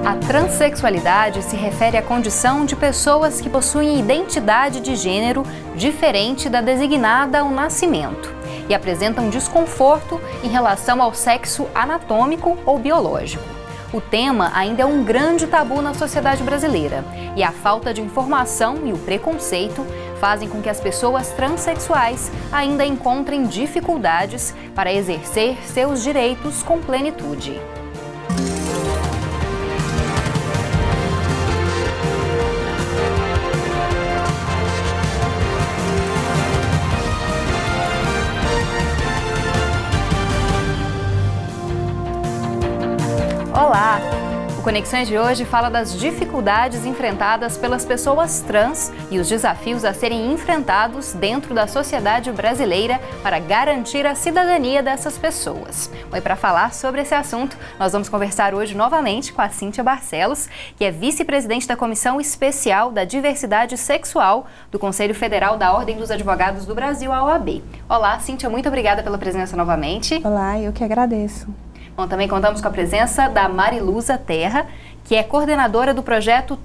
A transexualidade se refere à condição de pessoas que possuem identidade de gênero diferente da designada ao nascimento e apresentam desconforto em relação ao sexo anatômico ou biológico. O tema ainda é um grande tabu na sociedade brasileira e a falta de informação e o preconceito fazem com que as pessoas transexuais ainda encontrem dificuldades para exercer seus direitos com plenitude. Olá! O Conexões de hoje fala das dificuldades enfrentadas pelas pessoas trans e os desafios a serem enfrentados dentro da sociedade brasileira para garantir a cidadania dessas pessoas. E para falar sobre esse assunto, nós vamos conversar hoje novamente com a Cíntia Barcelos, que é vice-presidente da Comissão Especial da Diversidade Sexual do Conselho Federal da Ordem dos Advogados do Brasil, a OAB. Olá, Cíntia, muito obrigada pela presença novamente. Olá, eu que agradeço. Bom, também contamos com a presença da Mariluza Terra, que é coordenadora do projeto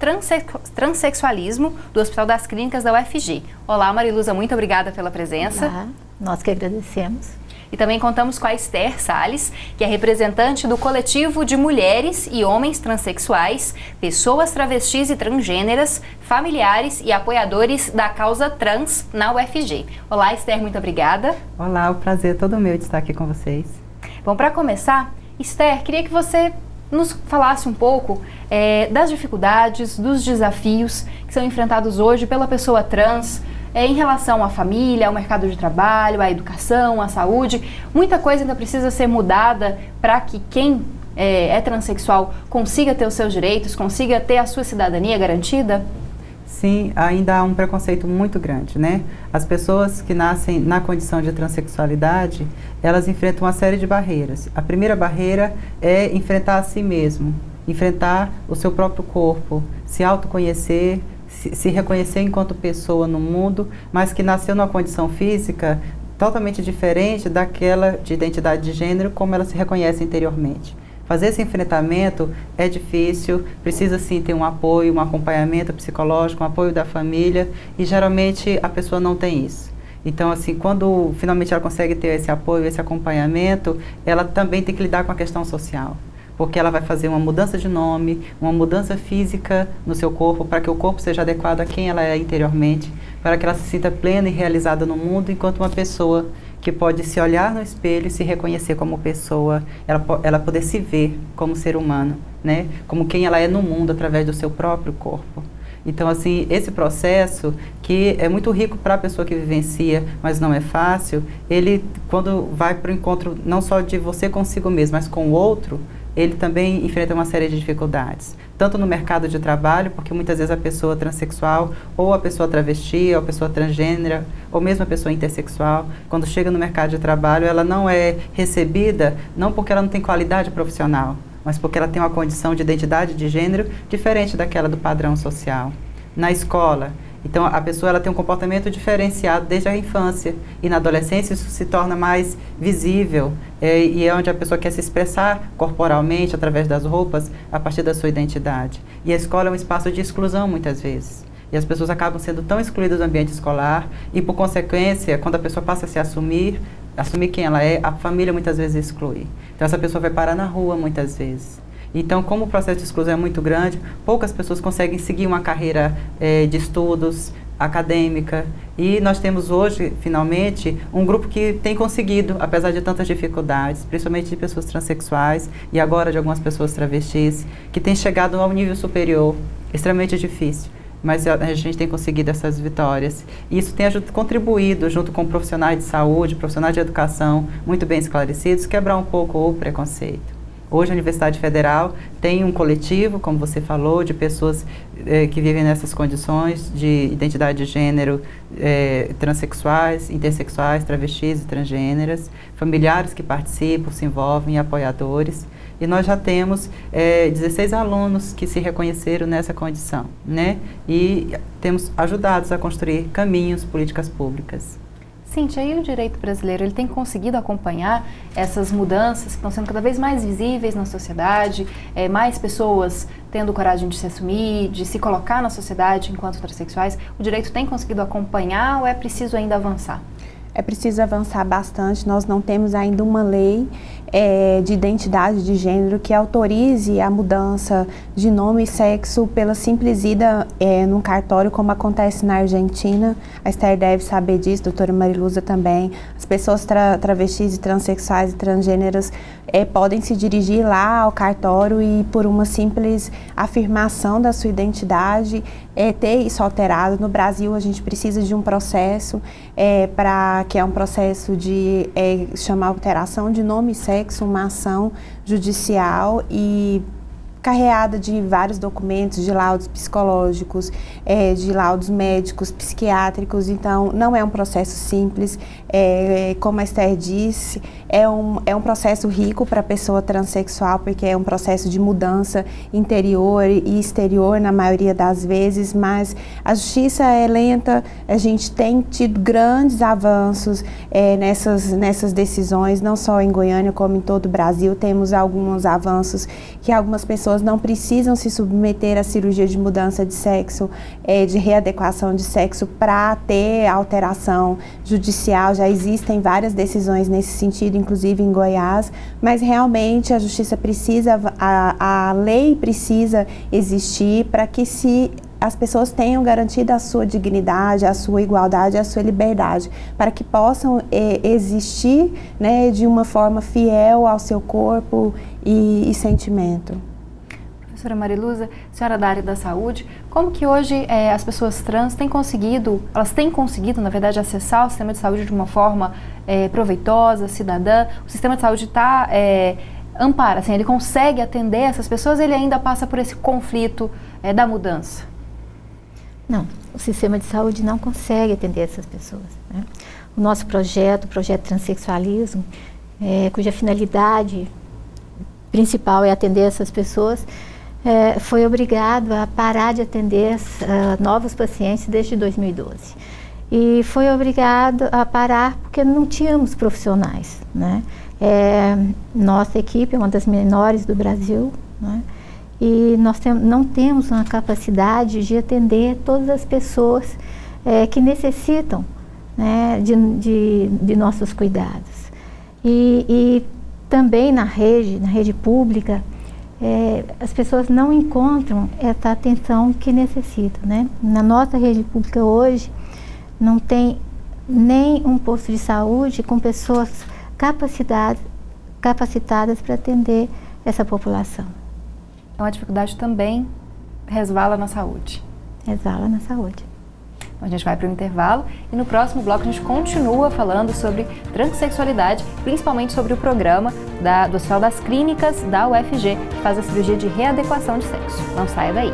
Transsexualismo do Hospital das Clínicas da UFG. Olá, Mariluza, muito obrigada pela presença. Olá, nós que agradecemos. E também contamos com a Esther Salles, que é representante do coletivo de mulheres e homens transexuais, pessoas travestis e transgêneras, familiares e apoiadores da causa trans na UFG. Olá, Esther, muito obrigada. Olá, o prazer é todo meu de estar aqui com vocês. Bom, para começar, Esther, queria que você nos falasse um pouco das dificuldades, dos desafios que são enfrentados hoje pela pessoa trans em relação à família, ao mercado de trabalho, à educação, à saúde. Muita coisa ainda precisa ser mudada para que quem é transexual consiga ter os seus direitos, consiga ter a sua cidadania garantida? Sim, ainda há um preconceito muito grande, né? As pessoas que nascem na condição de transexualidade, elas enfrentam uma série de barreiras. A primeira barreira é enfrentar a si mesmo, enfrentar o seu próprio corpo, se autoconhecer, se reconhecer enquanto pessoa no mundo, mas que nasceu numa condição física totalmente diferente daquela de identidade de gênero como ela se reconhece interiormente. Fazer esse enfrentamento é difícil, precisa sim ter um apoio, um acompanhamento psicológico, um apoio da família e geralmente a pessoa não tem isso. Então, assim, quando finalmente ela consegue ter esse apoio, esse acompanhamento, ela também tem que lidar com a questão social. Porque ela vai fazer uma mudança de nome, uma mudança física no seu corpo, para que o corpo seja adequado a quem ela é interiormente, para que ela se sinta plena e realizada no mundo enquanto uma pessoa que pode se olhar no espelho e se reconhecer como pessoa, ela poder se ver como ser humano, né? Como quem ela é no mundo através do seu próprio corpo. Então, assim, esse processo que é muito rico para a pessoa que vivencia, mas não é fácil, ele, quando vai para o encontro não só de você consigo mesmo, mas com o outro, ele também enfrenta uma série de dificuldades. Tanto no mercado de trabalho, porque muitas vezes a pessoa transexual, ou a pessoa travesti, ou a pessoa transgênera, ou mesmo a pessoa intersexual, quando chega no mercado de trabalho, ela não é recebida, não porque ela não tem qualidade profissional, mas porque ela tem uma condição de identidade de gênero diferente daquela do padrão social. Na escola, então a pessoa ela tem um comportamento diferenciado desde a infância e na adolescência isso se torna mais visível e é onde a pessoa quer se expressar corporalmente através das roupas a partir da sua identidade. E a escola é um espaço de exclusão muitas vezes. E as pessoas acabam sendo tão excluídas do ambiente escolar e por consequência, quando a pessoa passa a se assumir quem ela é, a família muitas vezes exclui. Então essa pessoa vai parar na rua muitas vezes. Então, como o processo de exclusão é muito grande, poucas pessoas conseguem seguir uma carreira de estudos acadêmica. E nós temos hoje, finalmente, um grupo que tem conseguido, apesar de tantas dificuldades, principalmente de pessoas transexuais e agora de algumas pessoas travestis, que tem chegado a um nível superior, extremamente difícil. Mas a gente tem conseguido essas vitórias. E isso tem contribuído, junto com profissionais de saúde, profissionais de educação, muito bem esclarecidos, quebrar um pouco o preconceito. Hoje a Universidade Federal tem um coletivo, como você falou, de pessoas que vivem nessas condições de identidade de gênero, transexuais, intersexuais, travestis e transgêneras, familiares que participam, se envolvem, e apoiadores. E nós já temos 16 alunos que se reconheceram nessa condição, né? E temos ajudados a construir caminhos, políticas públicas. Cíntia, e o direito brasileiro, ele tem conseguido acompanhar essas mudanças que estão sendo cada vez mais visíveis na sociedade, mais pessoas tendo coragem de se assumir, de se colocar na sociedade enquanto transexuais? O direito tem conseguido acompanhar ou é preciso ainda avançar? É preciso avançar bastante. Nós não temos ainda uma lei de identidade de gênero que autorize a mudança de nome e sexo pela simples ida num cartório, como acontece na Argentina. A Esther deve saber disso, a doutora Mariluza também. As pessoas travestis e transexuais e transgêneras podem se dirigir lá ao cartório e, por uma simples afirmação da sua identidade, ter isso alterado. No Brasil, a gente precisa de um processo que é um processo de chamar alteração de nome e sexo, uma ação judicial e carreada de vários documentos, de laudos psicológicos, de laudos médicos, psiquiátricos. Então, não é um processo simples. Como a Esther disse, é um processo rico para a pessoa transexual, porque é um processo de mudança interior e exterior, na maioria das vezes, mas a justiça é lenta. A gente tem tido grandes avanços nessas decisões, não só em Goiânia, como em todo o Brasil. Temos alguns avanços que algumas pessoas não precisam se submeter à cirurgia de mudança de sexo, de readequação de sexo, para ter alteração judicial. Já existem várias decisões nesse sentido, inclusive em Goiás, mas realmente a justiça precisa, a lei precisa existir para que as pessoas tenham garantida a sua dignidade, a sua igualdade, a sua liberdade, para que possam existir, né, de uma forma fiel ao seu corpo e sentimento. Professora Mariluza, senhora da área da saúde, como que hoje as pessoas trans têm conseguido, na verdade, acessar o sistema de saúde de uma forma proveitosa, cidadã? O sistema de saúde ampara, assim, ele consegue atender essas pessoas, ele ainda passa por esse conflito da mudança? Não, o sistema de saúde não consegue atender essas pessoas, né? O nosso projeto, o projeto Transsexualismo, cuja finalidade principal é atender essas pessoas, foi obrigado a parar de atender novos pacientes desde 2012. E foi obrigado a parar porque não tínhamos profissionais, né? Nossa equipe é uma das menores do Brasil, né? E nós não temos uma capacidade de atender todas as pessoas que necessitam, né, de nossos cuidados. E também na rede pública, as pessoas não encontram essa atenção que necessitam, né? Na nossa rede pública hoje, não tem nem um posto de saúde com pessoas capacitadas para atender essa população. Então a dificuldade também resvala na saúde. Resvala na saúde. Então, a gente vai para o intervalo e no próximo bloco a gente continua falando sobre transexualidade, principalmente sobre o programa do Hospital das Clínicas da UFG, que faz a cirurgia de readequação de sexo. Não saia daí.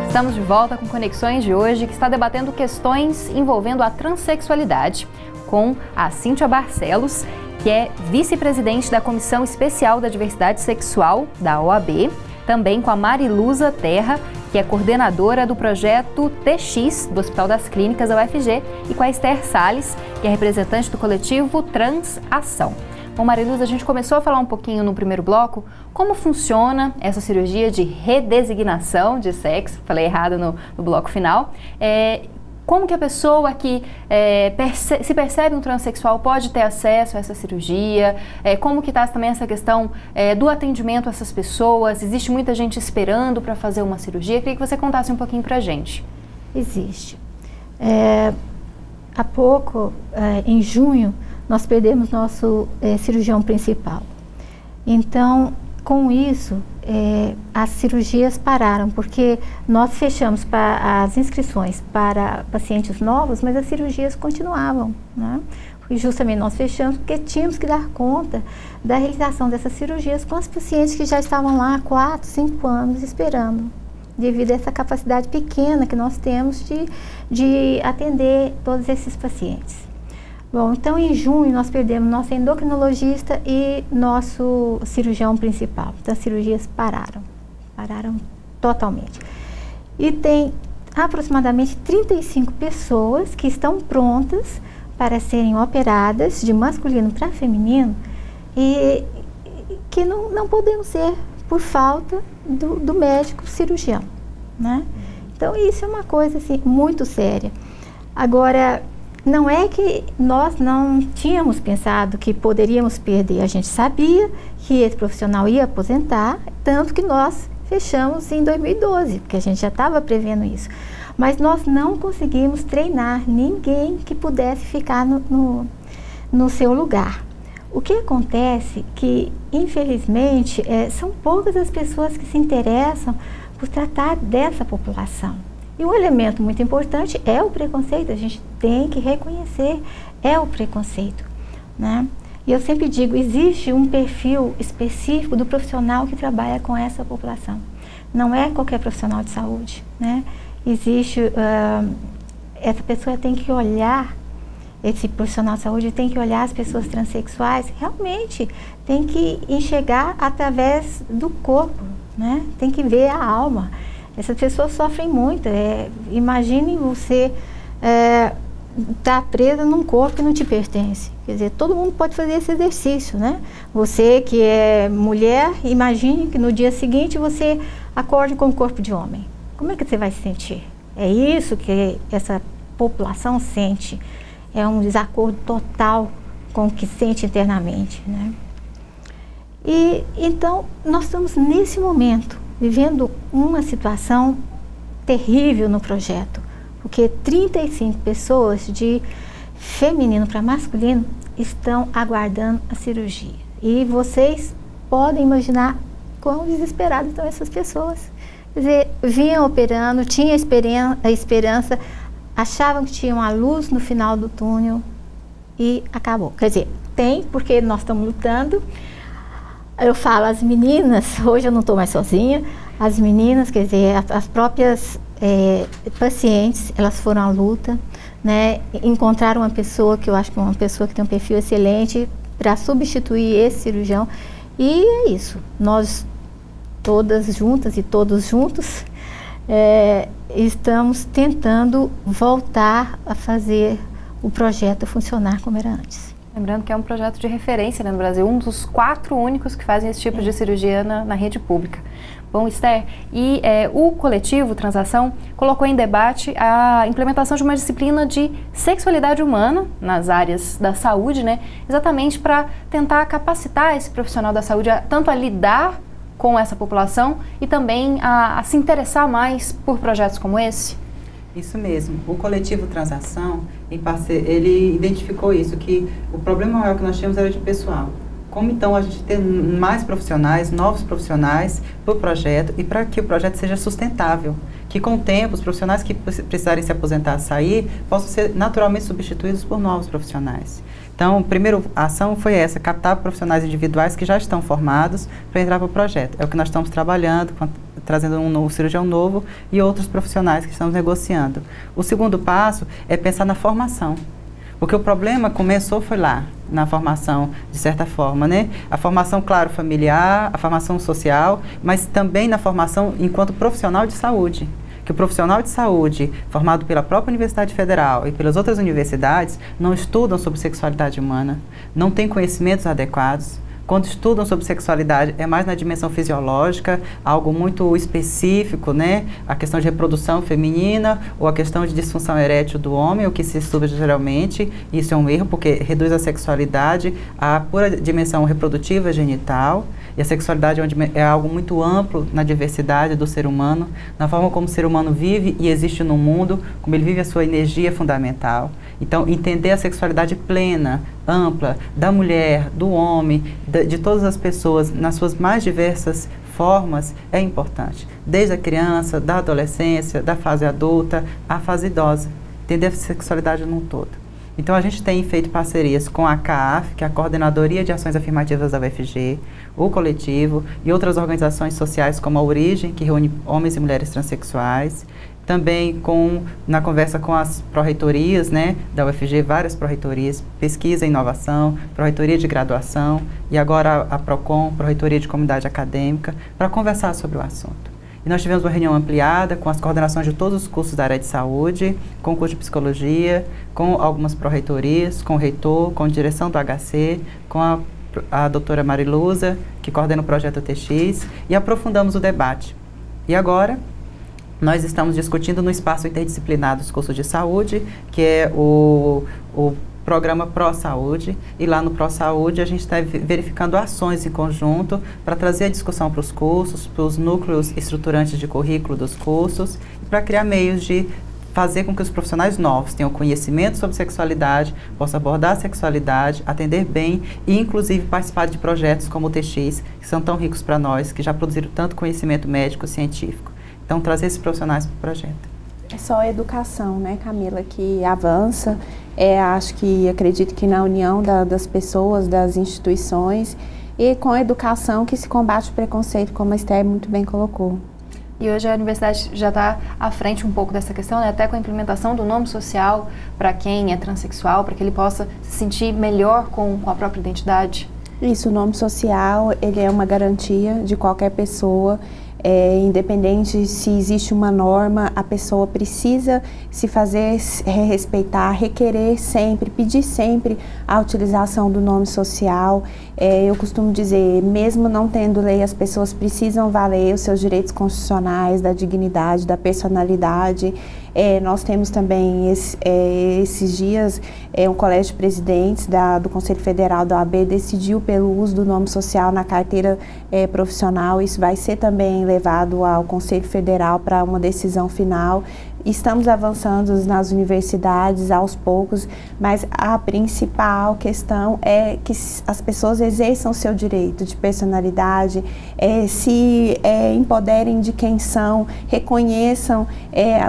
Estamos de volta com Conexões de hoje, que está debatendo questões envolvendo a transexualidade com a Cíntia Barcelos, que é vice-presidente da Comissão Especial da Diversidade Sexual da OAB, também com a Mariluza Terra, que é coordenadora do projeto TX do Hospital das Clínicas da UFG, e com a Esther Salles, que é representante do coletivo Transação. Bom, Mariluza, a gente começou a falar um pouquinho no primeiro bloco como funciona essa cirurgia de redesignação de sexo, falei errado no bloco final. Como que a pessoa que se percebe um transexual pode ter acesso a essa cirurgia? Como que está também essa questão do atendimento a essas pessoas? Existe muita gente esperando para fazer uma cirurgia? Queria que você contasse um pouquinho para a gente. Existe. Há pouco, em junho, nós perdemos nosso cirurgião principal. Então, com isso, as cirurgias pararam, porque nós fechamos as inscrições para pacientes novos, mas as cirurgias continuavam, né? E justamente nós fechamos porque tínhamos que dar conta da realização dessas cirurgias com os pacientes que já estavam lá há 4, 5 anos esperando, devido a essa capacidade pequena que nós temos de atender todos esses pacientes. Bom, então em junho nós perdemos nosso endocrinologista e nosso cirurgião principal. Então as cirurgias pararam totalmente. E tem aproximadamente 35 pessoas que estão prontas para serem operadas de masculino para feminino e que não podemos ser por falta do médico cirurgião, né? Então isso é uma coisa assim, muito séria. Agora, não é que nós não tínhamos pensado que poderíamos perder, a gente sabia que esse profissional ia aposentar, tanto que nós fechamos em 2012, porque a gente já estava prevendo isso. Mas nós não conseguimos treinar ninguém que pudesse ficar no seu lugar. O que acontece que, infelizmente, são poucas as pessoas que se interessam por tratar dessa população. E um elemento muito importante é o preconceito, a gente tem que reconhecer, é o preconceito, né? E eu sempre digo, existe um perfil específico do profissional que trabalha com essa população. Não é qualquer profissional de saúde, né? Existe, essa pessoa tem que olhar, esse profissional de saúde tem que olhar as pessoas transexuais, realmente tem que enxergar através do corpo, né? Tem que ver a alma. Essas pessoas sofrem muito. Imagine você estar presa num corpo que não te pertence. Quer dizer, todo mundo pode fazer esse exercício, né? Você que é mulher, imagine que no dia seguinte você acorde com o corpo de homem. Como é que você vai se sentir? É isso que essa população sente. É um desacordo total com o que sente internamente, né? E então nós estamos nesse momento vivendo uma situação terrível no projeto, porque 35 pessoas de feminino para masculino estão aguardando a cirurgia. E vocês podem imaginar quão desesperadas estão essas pessoas. Quer dizer, vinham operando, tinham a esperança, achavam que tinham a luz no final do túnel e acabou. Quer dizer, tem, porque nós estamos lutando. Eu falo, as meninas, hoje eu não estou mais sozinha, as meninas, quer dizer, as próprias pacientes, elas foram à luta, né? Encontraram uma pessoa que eu acho que é uma pessoa que tem um perfil excelente para substituir esse cirurgião. E é isso, nós todas juntas e todos juntos estamos tentando voltar a fazer o projeto funcionar como era antes. Lembrando que é um projeto de referência, né, no Brasil, um dos 4 únicos que fazem esse tipo de cirurgia na rede pública. Bom, Esther, e o coletivo Transação colocou em debate a implementação de uma disciplina de sexualidade humana nas áreas da saúde, né, exatamente para tentar capacitar esse profissional da saúde tanto a lidar com essa população e também a se interessar mais por projetos como esse. Isso mesmo. O coletivo Transação, ele identificou isso, que o problema maior que nós tínhamos era de pessoal. Como então a gente ter mais profissionais, novos profissionais para o projeto e para que o projeto seja sustentável. Que com o tempo os profissionais que precisarem se aposentar, sair, possam ser naturalmente substituídos por novos profissionais. Então, a primeira ação foi essa, captar profissionais individuais que já estão formados para entrar para o projeto. É o que nós estamos trabalhando, trazendo um novo cirurgião novo e outros profissionais que estamos negociando. O segundo passo é pensar na formação. Porque o problema foi lá, na formação, de certa forma, né? A formação, claro, familiar, a formação social, mas também na formação enquanto profissional de saúde. Que o profissional de saúde, formado pela própria Universidade Federal e pelas outras universidades, não estudam sobre sexualidade humana, não têm conhecimentos adequados. Quando estudam sobre sexualidade, é mais na dimensão fisiológica, algo muito específico, né? A questão de reprodução feminina ou a questão de disfunção erétil do homem, o que se estuda geralmente. Isso é um erro, porque reduz a sexualidade à pura dimensão reprodutiva genital. E a sexualidade é algo muito amplo na diversidade do ser humano, na forma como o ser humano vive e existe no mundo, como ele vive a sua energia fundamental. Então, entender a sexualidade plena, ampla, da mulher, do homem, de todas as pessoas, nas suas mais diversas formas, é importante. Desde a criança, da adolescência, da fase adulta, à fase idosa. Entender a sexualidade num todo. Então, a gente tem feito parcerias com a CAAF, que é a Coordenadoria de Ações Afirmativas da UFG, o coletivo e outras organizações sociais como a Origem, que reúne homens e mulheres transexuais. também na conversa com as pró-reitorias, né, da UFG, várias pró-reitorias, pesquisa e inovação, pró-reitoria de graduação e agora a PROCON, pró-reitoria de comunidade acadêmica, para conversar sobre o assunto. E nós tivemos uma reunião ampliada com as coordenações de todos os cursos da área de saúde, com o curso de psicologia, com algumas pró-reitorias, com o reitor, com a direção do HC, com a doutora Mariluza, que coordena o projeto TX, e aprofundamos o debate. E agora, nós estamos discutindo no espaço interdisciplinar dos cursos de saúde, que é o programa Pró-Saúde, e lá no Pró-Saúde a gente está verificando ações em conjunto para trazer a discussão para os cursos, para os núcleos estruturantes de currículo dos cursos, e para criar meios de fazer com que os profissionais novos tenham conhecimento sobre sexualidade, possam abordar a sexualidade, atender bem e inclusive participar de projetos como o TX, que são tão ricos para nós, que já produziram tanto conhecimento médico e científico. Então, trazer esses profissionais para o projeto. É só a educação, né, Camila, que avança. Acredito que na união das pessoas, das instituições e com a educação que se combate o preconceito, como a Esther muito bem colocou. E hoje a universidade já está à frente um pouco dessa questão, né? Até com a implementação do nome social para quem é transexual, para que ele possa se sentir melhor com a própria identidade. Isso, o nome social, ele é uma garantia de qualquer pessoa. Independente se existe uma norma, a pessoa precisa se fazer respeitar, requerer sempre, pedir sempre a utilização do nome social. Eu costumo dizer, mesmo não tendo lei, as pessoas precisam valer os seus direitos constitucionais, da dignidade, da personalidade. Nós temos também esses dias um colégio de presidentes do Conselho Federal da OAB decidiu pelo uso do nome social na carteira profissional. Isso vai ser também levado ao Conselho Federal para uma decisão final. Estamos avançando nas universidades aos poucos, mas a principal questão é que as pessoas exerçam o seu direito de personalidade, se empoderem de quem são, reconheçam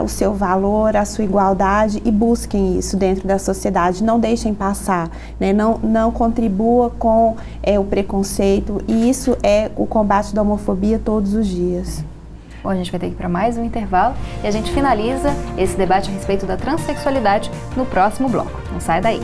o seu valor, a sua igualdade e busquem isso dentro da sociedade, não deixem passar, né? Não contribua com o preconceito, e isso é o combate da homofobia todos os dias. Bom, a gente vai ter que ir para mais um intervalo e a gente finaliza esse debate a respeito da transexualidade no próximo bloco. Não sai daí.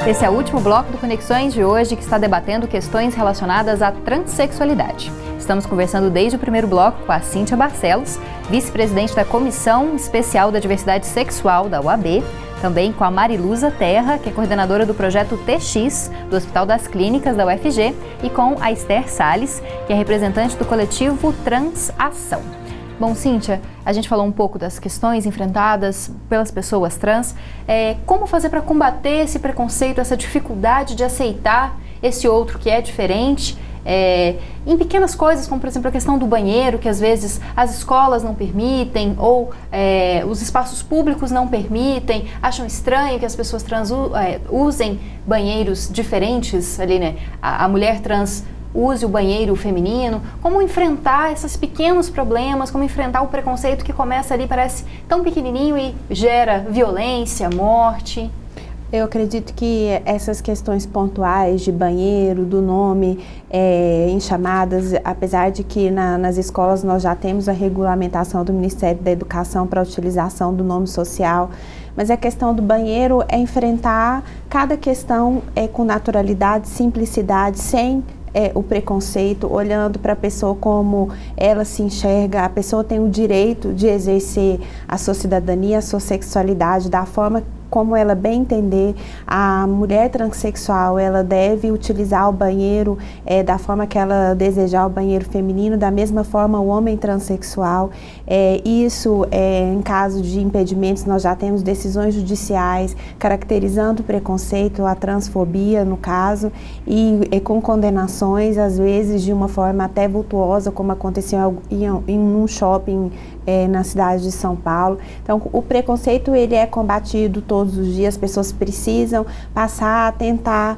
Esse é o último bloco do Conexões de hoje, que está debatendo questões relacionadas à transexualidade. Estamos conversando desde o primeiro bloco com a Cíntia Barcelos, vice-presidente da Comissão Especial da Diversidade Sexual da UAB, também com a Mariluza Terra, que é coordenadora do projeto TX, do Hospital das Clínicas da UFG, e com a Esther Salles, que é representante do coletivo Transação. Bom, Cíntia, a gente falou um pouco das questões enfrentadas pelas pessoas trans. Como fazer para combater esse preconceito, essa dificuldade de aceitar esse outro que é diferente? Em pequenas coisas, como por exemplo a questão do banheiro, que às vezes as escolas não permitem ou os espaços públicos não permitem, acham estranho que as pessoas trans usem banheiros diferentes ali, né? A mulher trans use o banheiro feminino. Como enfrentar esses pequenos problemas, como enfrentar o preconceito que começa ali, parece tão pequenininho e gera violência, morte? Eu acredito que essas questões pontuais de banheiro, do nome, em chamadas, apesar de que nas escolas nós já temos a regulamentação do Ministério da Educação para a utilização do nome social, mas a questão do banheiro é enfrentar cada questão com naturalidade, simplicidade, sem o preconceito, olhando para a pessoa como ela se enxerga. A pessoa tem o direito de exercer a sua cidadania, a sua sexualidade da forma como ela bem entender. A mulher transexual, ela deve utilizar o banheiro da forma que ela desejar, o banheiro feminino, da mesma forma o homem transexual. Isso, em caso de impedimentos, nós já temos decisões judiciais caracterizando o preconceito, a transfobia no caso, e com condenações, às vezes de uma forma até vultuosa, como aconteceu em um shopping na cidade de São Paulo. Então, o preconceito, ele é combatido todos todos os dias. As pessoas precisam passar a atentar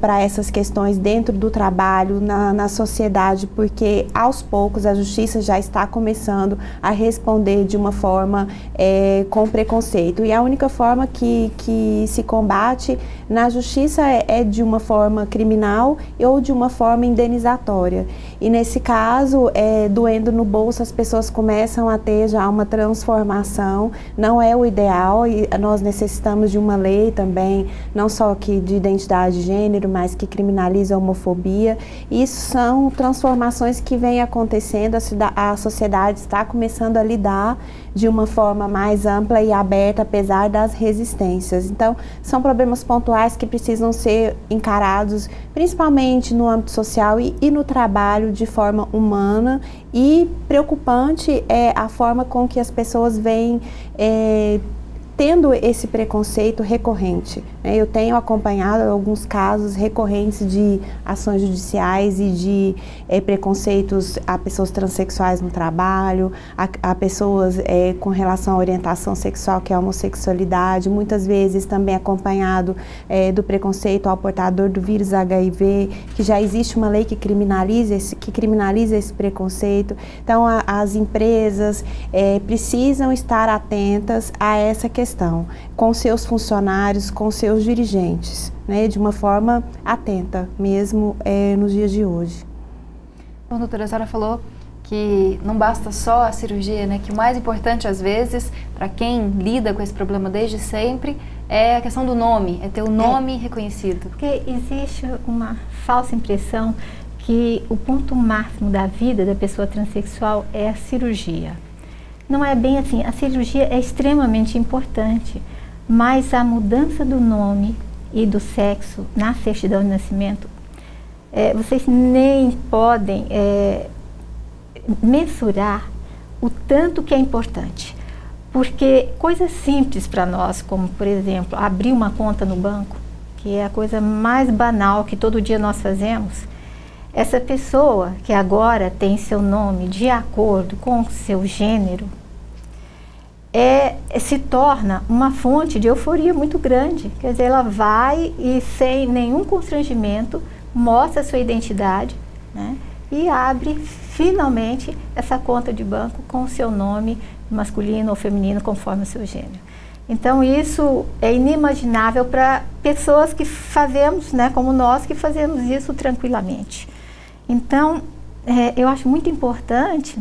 para essas questões dentro do trabalho, na sociedade, porque aos poucos a justiça já está começando a responder de uma forma com preconceito. E a única forma que se combate na justiça é de uma forma criminal ou de uma forma indenizatória. E nesse caso, doendo no bolso, as pessoas começam a ter já uma transformação. Não é o ideal, e nós necessitamos de uma lei também, não só que de identidade de gênero, mas que criminaliza a homofobia. Isso são transformações que vêm acontecendo, a sociedade está começando a lidar de uma forma mais ampla e aberta, apesar das resistências. Então, são problemas pontuais que precisam ser encarados, principalmente no âmbito social e no trabalho, de forma humana. E preocupante é a forma com que as pessoas vêm tendo esse preconceito recorrente. Eu tenho acompanhado alguns casos recorrentes de ações judiciais e de preconceitos a pessoas transexuais no trabalho, a pessoas com relação à orientação sexual, que é a homossexualidade, muitas vezes também acompanhado do preconceito ao portador do vírus HIV, que já existe uma lei que criminaliza esse preconceito. Então, as empresas precisam estar atentas a essa questão, com seus funcionários, com seus dirigentes, de uma forma atenta, mesmo nos dias de hoje. Bom, doutora, a senhora falou que não basta só a cirurgia, que o mais importante, às vezes, para quem lida com esse problema desde sempre, é a questão do nome, é ter o nome reconhecido. Porque existe uma falsa impressão que o ponto máximo da vida da pessoa transexual é a cirurgia. Não é bem assim, a cirurgia é extremamente importante, mas a mudança do nome e do sexo na certidão de nascimento, vocês nem podem mensurar o tanto que é importante. Porque coisas simples para nós, como por exemplo, abrir uma conta no banco, que é a coisa mais banal que todo dia nós fazemos, essa pessoa que agora tem seu nome de acordo com o seu gênero, se torna uma fonte de euforia muito grande. Quer dizer, ela vai e sem nenhum constrangimento mostra a sua identidade, e abre finalmente essa conta de banco com o seu nome masculino ou feminino conforme o seu gênero. Então isso é inimaginável para pessoas que fazemos, como nós, que fazemos isso tranquilamente. Então eu acho muito importante,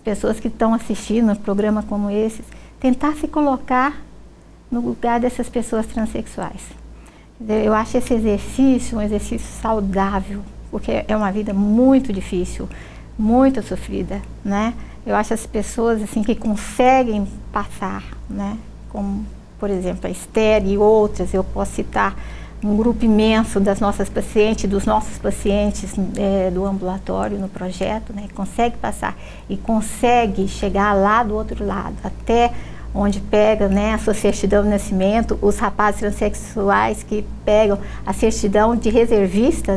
pessoas que estão assistindo um programa como esse, tentar se colocar no lugar dessas pessoas transexuais. Eu acho esse exercício um exercício saudável, porque é uma vida muito difícil, muito sofrida, Eu acho as pessoas assim que conseguem passar, como por exemplo a Esther e outras, eu posso citar um grupo imenso das nossas pacientes, dos nossos pacientes do ambulatório no projeto, que consegue passar e consegue chegar lá do outro lado, até onde pega a sua certidão de nascimento, os rapazes transexuais que pegam a certidão de reservista,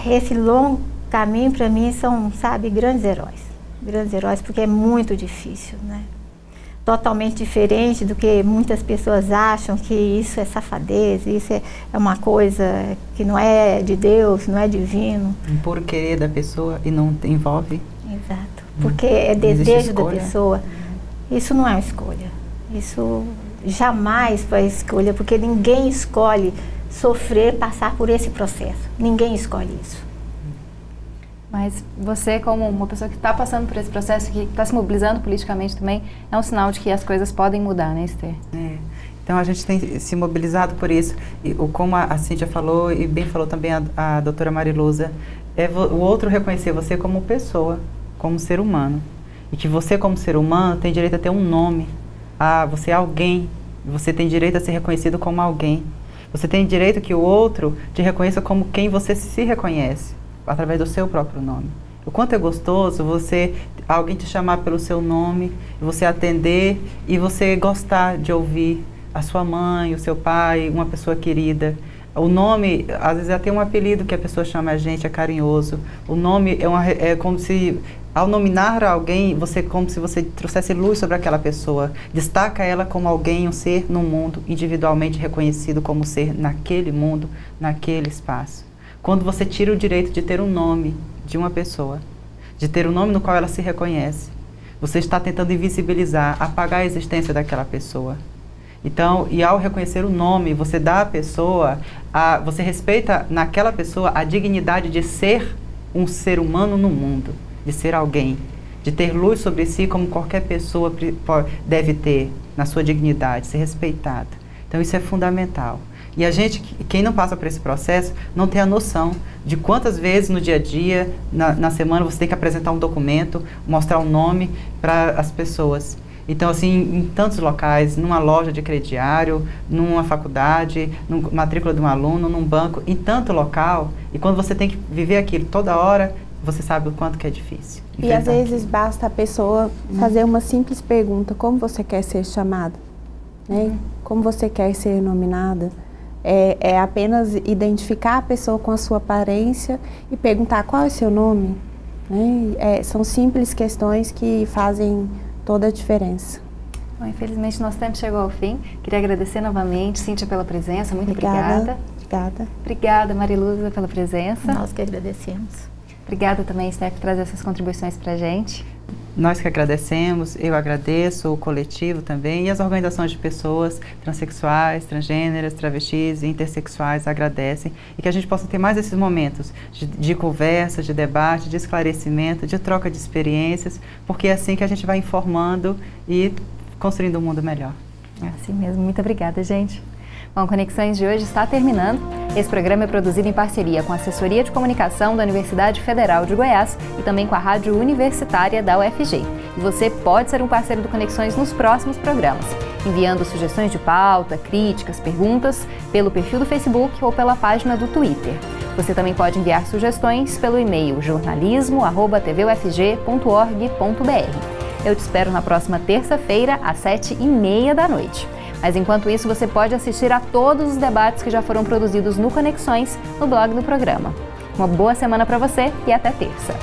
esse longo caminho para mim são, grandes heróis, porque é muito difícil, Totalmente diferente do que muitas pessoas acham, que isso é safadeza, isso é uma coisa que não é de Deus, não é divino. Por querer da pessoa e não envolve? Exato, porque é desejo da pessoa. Isso não é uma escolha, isso jamais foi escolha, porque ninguém escolhe sofrer, passar por esse processo, ninguém escolhe isso. Mas você, como uma pessoa que está passando por esse processo, que está se mobilizando politicamente também, é um sinal de que as coisas podem mudar, Esther? Então a gente tem se mobilizado por isso. E, como a Cíntia falou, e bem falou também a doutora Mariluza, o outro reconhecer você como pessoa, como ser humano. E que você, como ser humano, tem direito a ter um nome. Você é alguém. Você tem direito a ser reconhecido como alguém. Você tem direito que o outro te reconheça como quem você se reconhece, através do seu próprio nome. O quanto é gostoso alguém te chamar pelo seu nome, você atender e você gostar de ouvir a sua mãe, o seu pai, uma pessoa querida, O nome, às vezes até um apelido que a pessoa chama a gente, é carinhoso. O nome é como se, ao nominar alguém, como se você trouxesse luz sobre aquela pessoa. Destaca ela como alguém, um ser no mundo, individualmente reconhecido como ser naquele mundo, naquele espaço. Quando você tira o direito de ter um nome de uma pessoa, de ter um nome no qual ela se reconhece, você está tentando invisibilizar, apagar a existência daquela pessoa. Então, e ao reconhecer o nome, você dá à pessoa, você respeita naquela pessoa a dignidade de ser um ser humano no mundo, de ser alguém, de ter luz sobre si como qualquer pessoa deve ter, na sua dignidade, ser respeitada. Então, isso é fundamental. E a gente, quem não passa por esse processo, não tem a noção de quantas vezes no dia a dia, na semana, você tem que apresentar um documento, mostrar um nome para as pessoas. Então, assim, em tantos locais, numa loja de crediário, numa faculdade, numa matrícula de um aluno, num banco, em tanto local, e quando você tem que viver aquilo toda hora, você sabe o quanto que é difícil. E às vezes basta a pessoa fazer uma simples pergunta: como você quer ser chamada? Né? Como você quer ser nominada? É apenas identificar a pessoa com a sua aparência e perguntar qual é o seu nome. Né? São simples questões que fazem toda a diferença. Bom, infelizmente nosso tempo chegou ao fim. Queria agradecer novamente, Cíntia, pela presença. Muito obrigada. Obrigada. Obrigada, Mariluza, pela presença. Nós que agradecemos. Obrigada também, Steph, por trazer essas contribuições para a gente. Nós que agradecemos, eu agradeço, o coletivo também, e as organizações de pessoas transexuais, transgêneras, travestis e intersexuais agradecem, e que a gente possa ter mais esses momentos de conversa, de debate, de esclarecimento, de troca de experiências, porque é assim que a gente vai informando e construindo um mundo melhor. É assim mesmo. Muito obrigada, gente. Bom, Conexões de hoje está terminando. Esse programa é produzido em parceria com a Assessoria de Comunicação da Universidade Federal de Goiás e também com a Rádio Universitária da UFG. E você pode ser um parceiro do Conexões nos próximos programas, enviando sugestões de pauta, críticas, perguntas pelo perfil do Facebook ou pela página do Twitter. Você também pode enviar sugestões pelo e-mail jornalismo@tvufg.org.br. Eu te espero na próxima terça-feira, às 7h30 da noite. Mas enquanto isso, você pode assistir a todos os debates que já foram produzidos no Conexões no blog do programa. Uma boa semana para você e até terça!